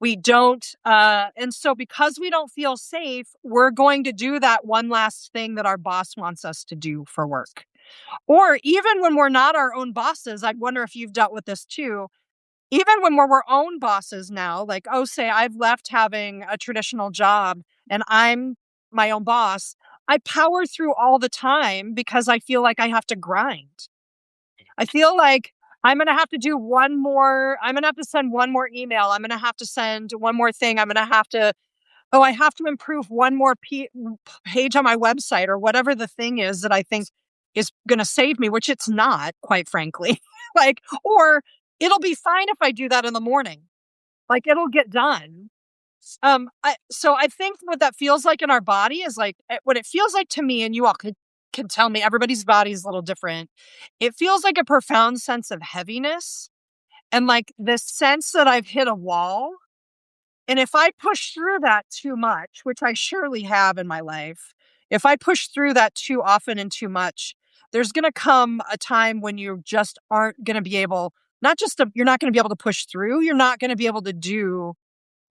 We don't, and so because we don't feel safe, we're going to do that one last thing that our boss wants us to do for work. Or even when we're not our own bosses, I wonder if you've dealt with this too. Even when we're our own bosses now, like, oh, say I've left having a traditional job and I'm my own boss, I power through all the time because I feel like I have to grind. I feel like I'm going to have to do I'm going to have to send one more email. I'm going to have to send one more thing. I'm going to have to, oh, I have to improve one more page on my website or whatever the thing is that I think is going to save me, which it's not, quite frankly. Like, or it'll be fine if I do that in the morning. Like, it'll get done. So I think what that feels like in our body is like what it feels like to me, and you all can tell me, everybody's body is a little different. It feels like a profound sense of heaviness and like this sense that I've hit a wall. And if I push through that too much, which I surely have in my life, if I push through that too often and too much, there's going to come a time when you just aren't going to be able, you're not going to be able to push through. You're not going to be able to do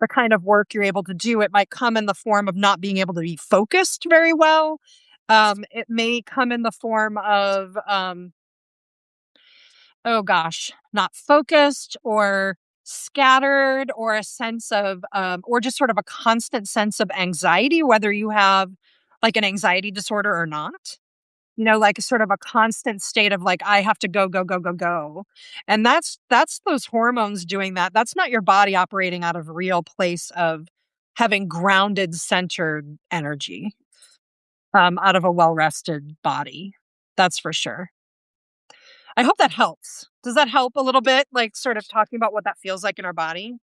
the kind of work you're able to do. It might come in the form of not being able to be focused very well. It may come in the form of, oh gosh, not focused or scattered, or a sense of, or just sort of a constant sense of anxiety, whether you have like an anxiety disorder or not. Like sort of a constant state of like, I have to go, go, go, go, go. And that's those hormones doing that. That's not your body operating out of a real place of having grounded, centered energy, out of a well rested body. That's for sure. I hope that helps. Does that help a little bit? Like sort of talking about what that feels like in our body?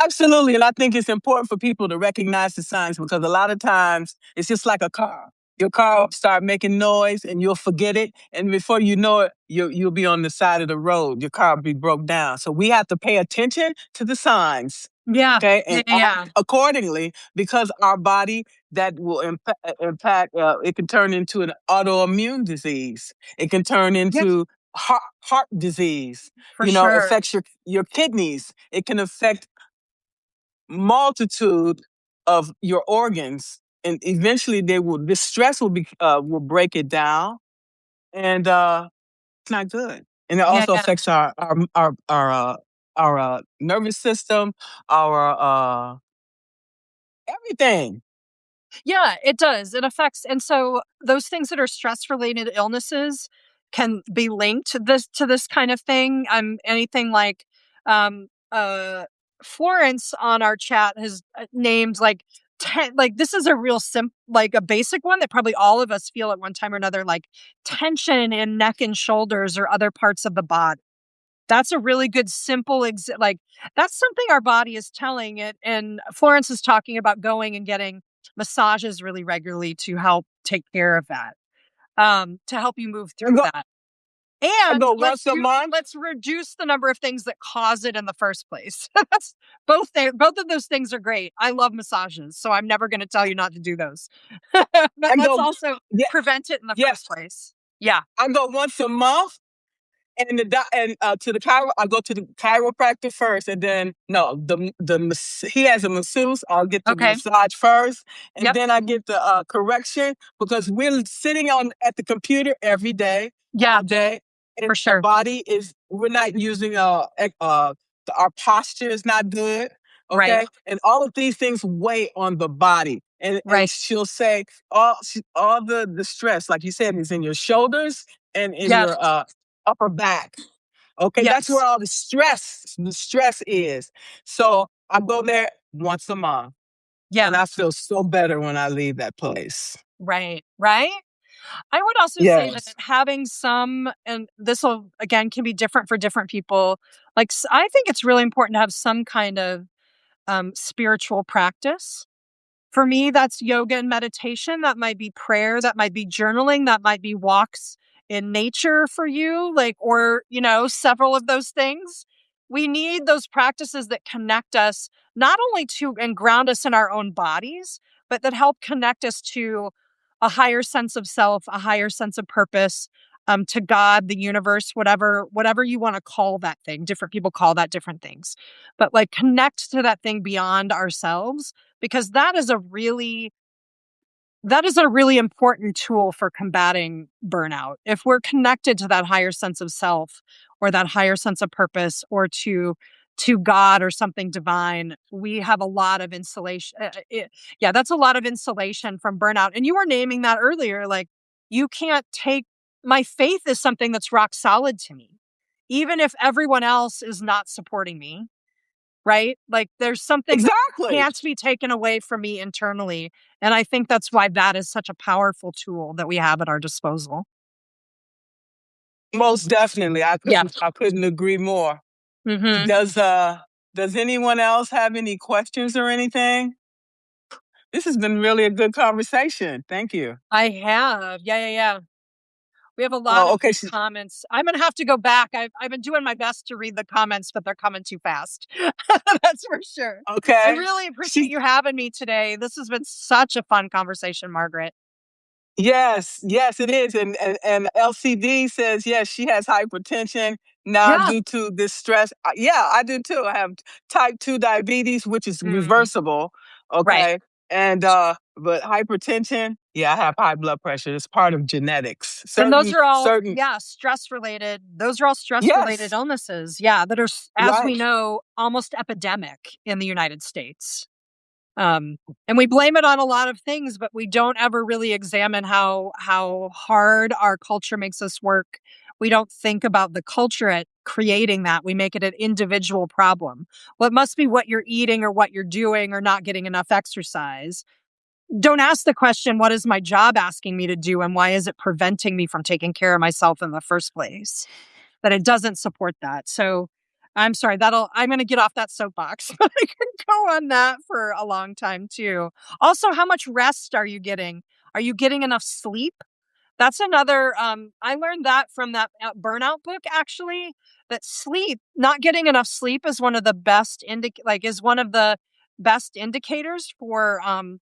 Absolutely. And I think it's important for people to recognize the signs because a lot of times it's just like a car. Your car will start making noise and you'll forget it. And before you know it, you'll be on the side of the road. Your car will be broke down. So we have to pay attention to the signs. Yeah. Okay. Yeah. And Yeah. act accordingly because our body that will impact, it can turn into an autoimmune disease. It can turn Yeah. into heart disease. For sure. Affects your kidneys. It can affect multitude of your organs, and eventually this stress will break it down, and it's not good. And it Yeah. also Yeah. affects our nervous system, our everything. Yeah, it does. It affects, and so those things that are stress related illnesses can be linked to this kind of thing. Anything like, um Florence on our chat has named like 10, like this is a real like a basic one that probably all of us feel at one time or another, like tension in neck and shoulders or other parts of the body. That's a really good simple like that's something our body is telling it. And Florence is talking about going and getting massages really regularly to help take care of that, to help you move I through go, that. I And go once a month. let's reduce the number of things that cause it in the first place. That's both of those things are great. I love massages, so I'm never going to tell you not to do those. But I let's go, also yeah, prevent it in the first yes. place. Yeah. I go once a month. And to the I go to the chiropractor first, and then no, he has a masseuse. I'll get the Okay. massage first, and Yep. then I get the correction because we're sitting on at the computer every day, Yeah, all day, and for our sure. body is we're not using our posture is not good. Right. Okay, and all of these things weigh on the body, and Right. she'll say all the stress, like you said, is in your shoulders and in Yes. your upper back. Okay, that's where Yes. all the stress is. So I go there once a month, Yeah. and I feel so better when I leave that place. Right. Right. I would also say that Yes. having and this will again can be different for different people. Like I think it's really important to have some kind of spiritual practice. For me, that's yoga and meditation. That might be prayer. That might be journaling. That might be walks in nature for you, like, or, several of those things. We need those practices that connect us not only to and ground us in our own bodies, but that help connect us to a higher sense of self, a higher sense of purpose, to God, the universe, whatever you want to call that thing. Different people call that different things. But like connect to that thing beyond ourselves, because that is a really important tool for combating burnout. If we're connected to that higher sense of self or that higher sense of purpose or to God or something divine, we have a lot of insulation. Yeah, that's a lot of insulation from burnout. And you were naming that earlier. Like, you can't take my faith is something that's rock solid to me, even if everyone else is not supporting me, right? Like there's something that Exactly. can't be taken away from me internally. And I think that's why that is such a powerful tool that we have at our disposal. Most definitely. I Yeah. couldn't I couldn't agree more. Hmm. Does anyone else have any questions or anything? This has been really a good conversation. Thank you. I have. Yeah, yeah, yeah. We have a lot Oh, of okay. good comments. I'm gonna have to go back. I've been doing my best to read the comments, but they're coming too fast. That's for sure. I Okay. really appreciate She you having me today. This has been such a fun conversation, Margaret. Yes, yes, it is. And LCD says yes, she has hypertension now Yeah. due to this stress. Yeah, I do too. I have type 2 diabetes, which is Mm, reversible. right. Okay. And but hypertension, yeah, I have high blood pressure. It's part of genetics. And those are all, Certain yeah, stress related. Those are all stress related yes, illnesses. Yeah, that are, as we right. know, almost epidemic in the United States. Um, and we blame it on a lot of things, but we don't ever really examine how hard our culture makes us work. We don't think about the culture at creating that. We make it an individual problem. Well, it must be what you're eating or what you're doing or not getting enough exercise. Don't ask the question, what is my job asking me to do and why is it preventing me from taking care of myself in the first place? That it doesn't support that. So I'm sorry, I'm going to get off that soapbox. I can go on that for a long time too. Also, how much rest are you getting? Are you getting enough sleep? That's another, I learned that from that burnout book, actually, that not getting enough sleep is one of the is one of the best indicators for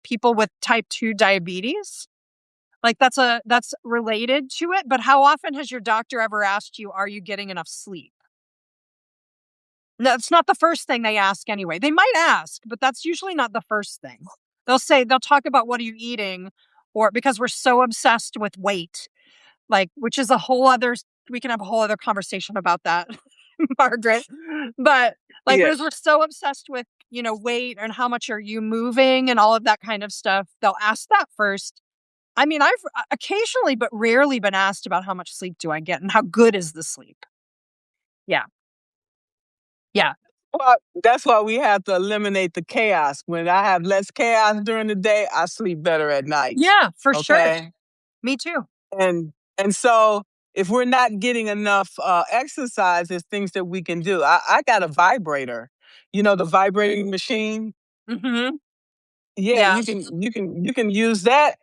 people with type 2 diabetes. Like that's related to it. But how often has your doctor ever asked you, are you getting enough sleep? That's not the first thing they ask anyway. They might ask, but that's usually not the first thing. They'll talk about what are you eating, or because we're so obsessed with weight, like, which is we can have a whole other conversation about that, Margaret. But like, Yeah. because we're so obsessed with, weight and how much are you moving and all of that kind of stuff, they'll ask that first. I mean, I've occasionally, but rarely been asked about how much sleep do I get and how good is the sleep. Yeah. Yeah. Well, that's why we have to eliminate the chaos. When I have less chaos during the day, I sleep better at night. Yeah, for sure. Okay. Me too. And so if we're not getting enough exercise, there's things that we can do. I got a vibrator, the vibrating machine. Mhm. Yeah, Yeah. you can use that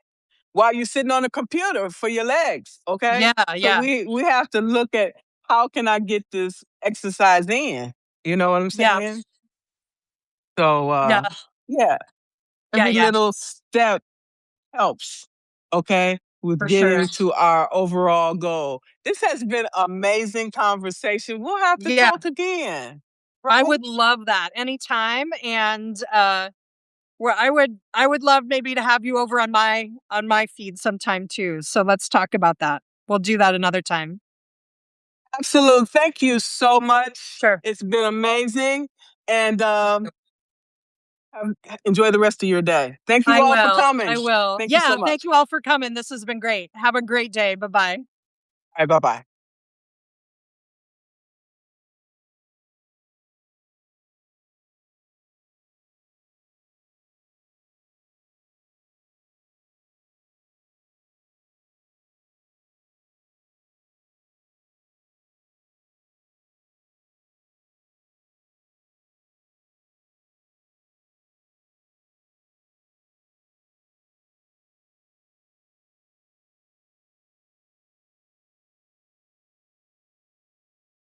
while you're sitting on a computer for your legs. Okay, Yeah, so yeah. we have to look at how can I get this exercise in. You know what I'm Yeah. saying? So Yeah. yeah, Yeah, every yeah, little step helps, okay, with for sure. getting to our overall goal. This has been amazing conversation. We'll have to Yeah, talk again, I right? would love that anytime, and, where I would love maybe to have you over on my feed sometime too, so let's talk about that. We'll do that another time. Absolutely. Thank you so much. Sure. It's been amazing. And enjoy the rest of your day. Thank you I all for will, coming. I will. Thank you so Yeah, thank much. you all for coming, this has been great. Have a great day, bye-bye. All right, bye bye.